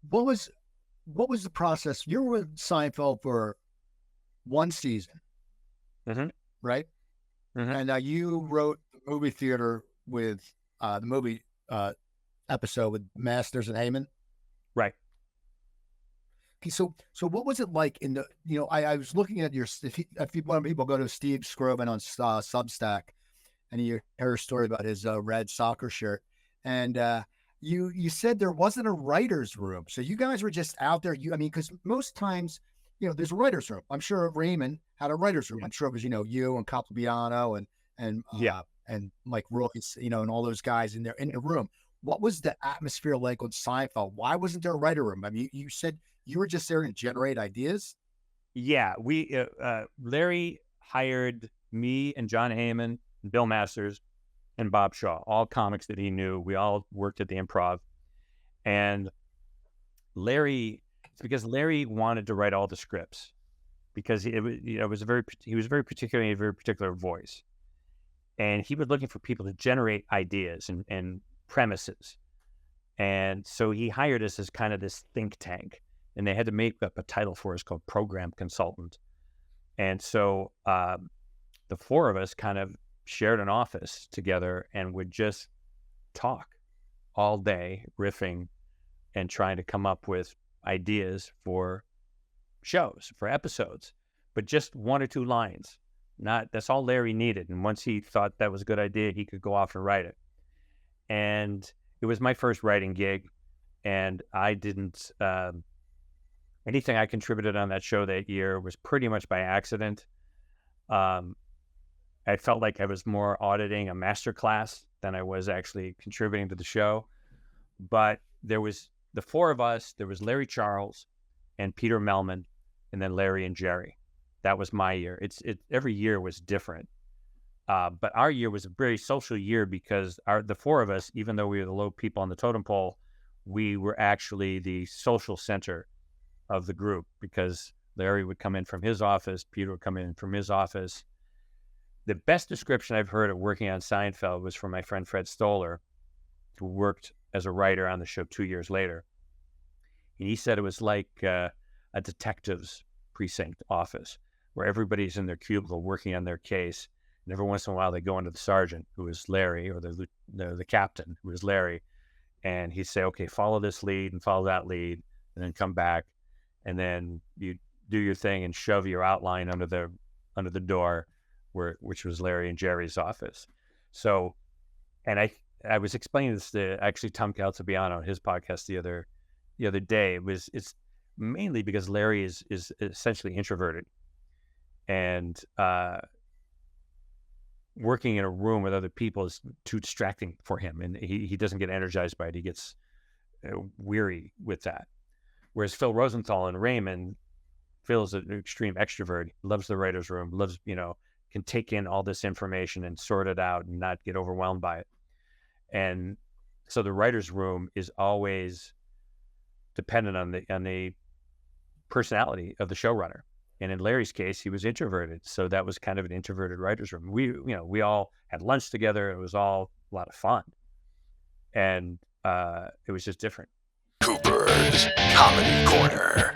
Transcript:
what was what was the process? You were with Seinfeld for one season, Mm-hmm. right? Mm-hmm. And you wrote the movie theater with the movie episode with Masters and Heyman. Right. Okay, so what was it like in the? I was looking at your if you want people go to Steve Skrovan on Substack, and you hear a story about his red soccer shirt, and you said there wasn't a writer's room, so you guys were just out there. Because most times, there's a writer's room. I'm sure Raymond had a writer's room. Yeah. I'm sure it was you and Capobiano and Yeah. and Mike Royce, and all those guys in the room. What was the atmosphere like on Seinfeld? Why wasn't there a writer room? I mean, you said you were just there to generate ideas. Yeah. Larry hired me and John Heyman, Bill Masters, and Bob Shaw, all comics that he knew. We all worked at the Improv, and it's because Larry wanted to write all the scripts because he was very particular, a very particular voice, and he was looking for people to generate ideas and premises. And so he hired us as kind of this think tank, and they had to make up a title for us called program consultant. And so the four of us kind of shared an office together and would just talk all day, riffing and trying to come up with ideas for shows, for episodes, but just one or two lines. That's all Larry needed. And once he thought that was a good idea, he could go off and write it. And it was my first writing gig, and I didn't, anything I contributed on that show that year was pretty much by accident. I felt like I was more auditing a master class than I was actually contributing to the show. But there was the four of us. There was Larry Charles and Peter Melman, and then Larry and Jerry. That was my year. Every year was different. But our year was a very social year because the four of us, even though we were the low people on the totem pole, we were actually the social center of the group because Larry would come in from his office, Peter would come in from his office. The best description I've heard of working on Seinfeld was from my friend Fred Stoller, who worked as a writer on the show 2 years later. And he said it was like a detective's precinct office where everybody's in their cubicle working on their case. And every once in a while, they go into the sergeant, who is Larry, or the captain, who is Larry. And he'd say, okay, follow this lead and follow that lead, and then come back. And then you do your thing and shove your outline under the door, which was Larry and Jerry's office. So, and I was explaining this to actually Tom Caltabiano on his podcast the other day. It's mainly because Larry is essentially introverted, and working in a room with other people is too distracting for him, and he doesn't get energized by it. He gets weary with that. Whereas Phil Rosenthal and Raymond, Phil's an extreme extrovert. He loves the writer's room, can take in all this information and sort it out and not get overwhelmed by it. And so the writer's room is always dependent on the personality of the showrunner. And in Larry's case, he was introverted. So that was kind of an introverted writer's room. We all had lunch together. It was all a lot of fun. And it was just different. Cooper's Comedy Corner.